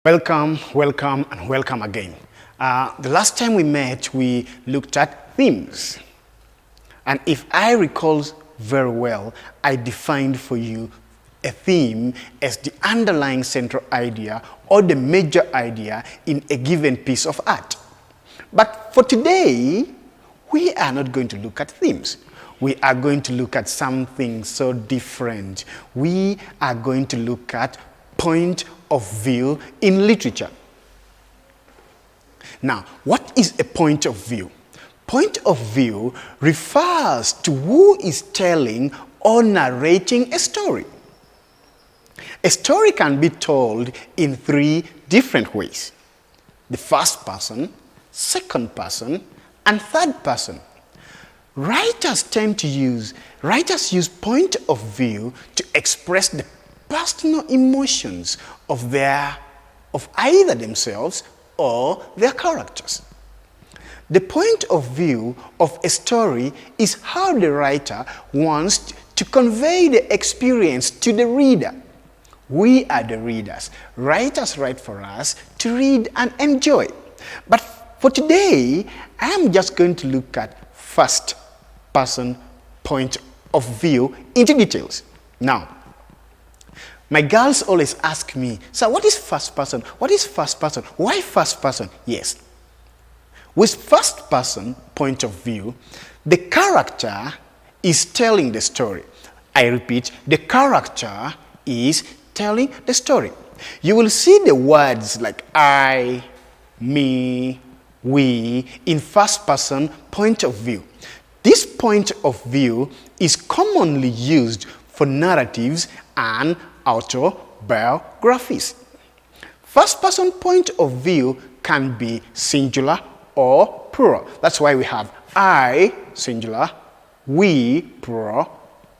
Welcome, welcome, and welcome again. The last time we met, we looked at themes. And if I recall very well, I defined for you a theme as the underlying central idea or the major idea in a given piece of art. But for today, we are not going to look at themes. We are going to look at something so different. We are going to look at point of view in literature. Now, what is a point of view? Point of view refers to who is telling or narrating a story. A story can be told in three different ways: the first person, second person, and third person. Writers use point of view to express the personal emotions of either themselves or their characters. The point of view of a story is how the writer wants to convey the experience to the reader. We are the readers. Writers write for us to read and enjoy. But for today, I am just going to look at first person point of view into details. Now, my girls always ask me, "So what is first person? What is first person? Why first person?" Yes. With first person point of view, the character is telling the story. I repeat, the character is telling the story. You will see the words like I, me, we in first person point of view. This point of view is commonly used for narratives and autobiographies. First person point of view can be singular or plural. That's why we have I, singular, we, plural,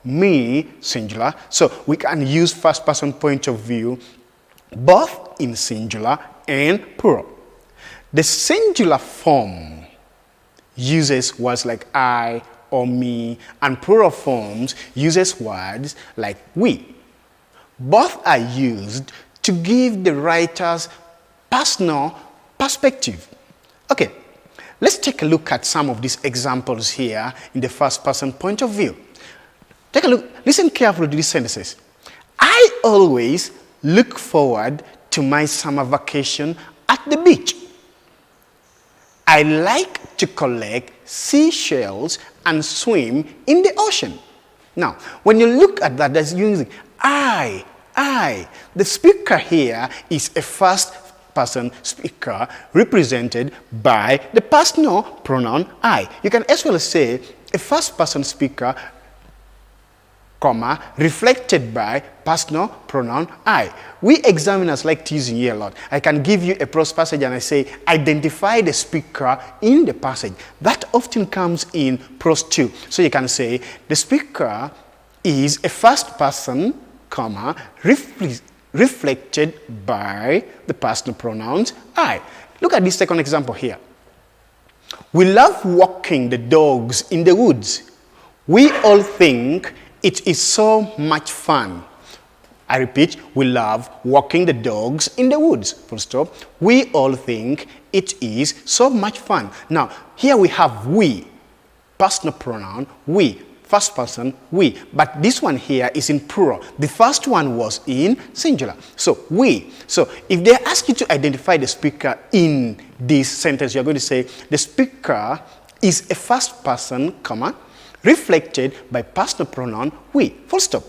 me, singular. So we can use first person point of view both in singular and plural. The singular form uses words like I or me, and plural forms uses words like we. Both are used to give the writer's personal perspective. Okay, let's take a look at some of these examples here in the first person point of view. Take a look, listen carefully to these sentences. I always look forward to my summer vacation at the beach. I like to collect seashells and swim in the ocean. Now, when you look at that, there's using I. The speaker here is a first person speaker represented by the personal pronoun I. You can as well say a first person speaker, comma, reflected by personal pronoun I. We examiners like to use here a lot. I can give you a prose passage and I say, identify the speaker in the passage. That often comes in prose too. So you can say, the speaker is a first person, comma, reflected by the personal pronouns I. Look at this second example here. We love walking the dogs in the woods. We all think it is so much fun. I repeat, we love walking the dogs in the woods. Full stop. We all think it is so much fun. Now, here we have we, personal pronoun, we, first person, we. But this one here is in plural. The first one was in singular. So, we. So, if they ask you to identify the speaker in this sentence, you're going to say, the speaker is a first person, comma, reflected by personal pronoun we. Full stop.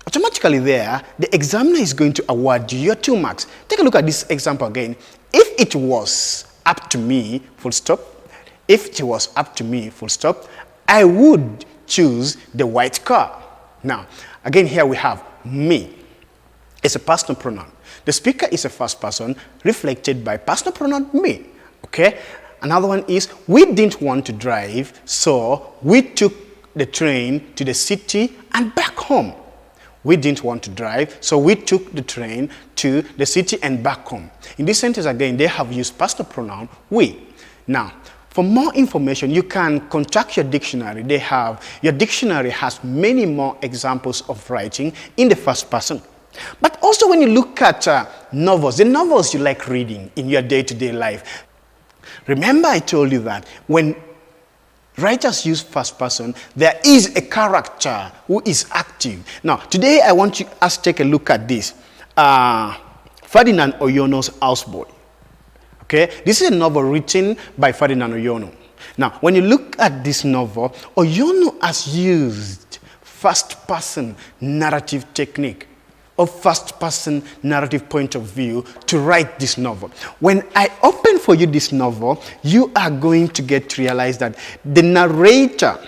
Automatically there, the examiner is going to award you your 2 marks. Take a look at this example again. If it was up to me, full stop. If it was up to me, full stop, I would choose the white car. Now, again here we have me. It's a personal pronoun. The speaker is a first person reflected by personal pronoun me. Okay? Another one is, we didn't want to drive, so we took the train to the city and back home. We didn't want to drive, so we took the train to the city and back home. In this sentence again, they have used personal pronoun we. Now, for more information, you can contact your dictionary. Your dictionary has many more examples of writing in the first person. But also when you look at novels, the novels you like reading in your day-to-day life. Remember I told you that when writers use first person, there is a character who is active. Now, today I want us to take a look at this. Ferdinand Oyono's Houseboy. Okay, this is a novel written by Ferdinand Oyono. Now, when you look at this novel, Oyono has used first-person narrative technique or first-person narrative point of view to write this novel. When I open for you this novel, you are going to get to realize that the narrator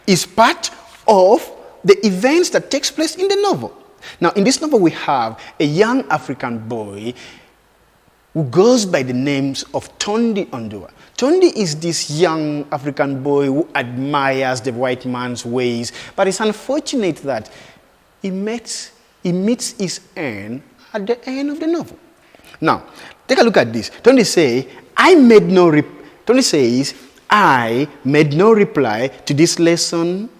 is part of the events that takes place in the novel. Now, in this novel, we have a young African boy who goes by the names of Tondi Ondua. Tondi is this young African boy who admires the white man's ways, but it's unfortunate that he meets his end at the end of the novel. Now, take a look at this. Tondi says, I made no reply to this lesson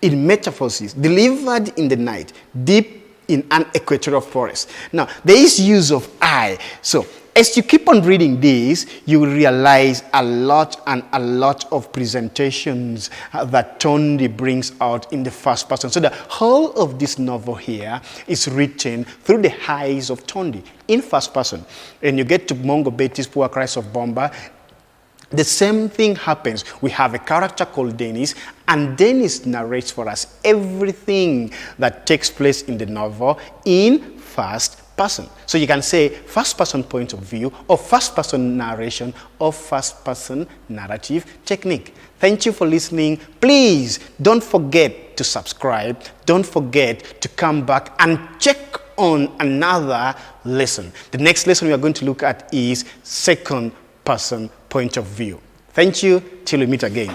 in metamorphosis delivered in the night, deep in an equatorial forest. Now, there is use of I. So, as you keep on reading this, you will realize a lot of presentations that Tondi brings out in the first person. So the whole of this novel here is written through the eyes of Tondi in first person. And you get to Mongo Betty's Poor Cries of Bomba, the same thing happens. We have a character called Dennis, and Dennis narrates for us everything that takes place in the novel in first person. So you can say first person point of view, or first person narration, or first person narrative technique. Thank you for listening. Please don't forget to subscribe. Don't forget to come back and check on another lesson. The next lesson we are going to look at is second person point of view. Thank you. Till we meet again.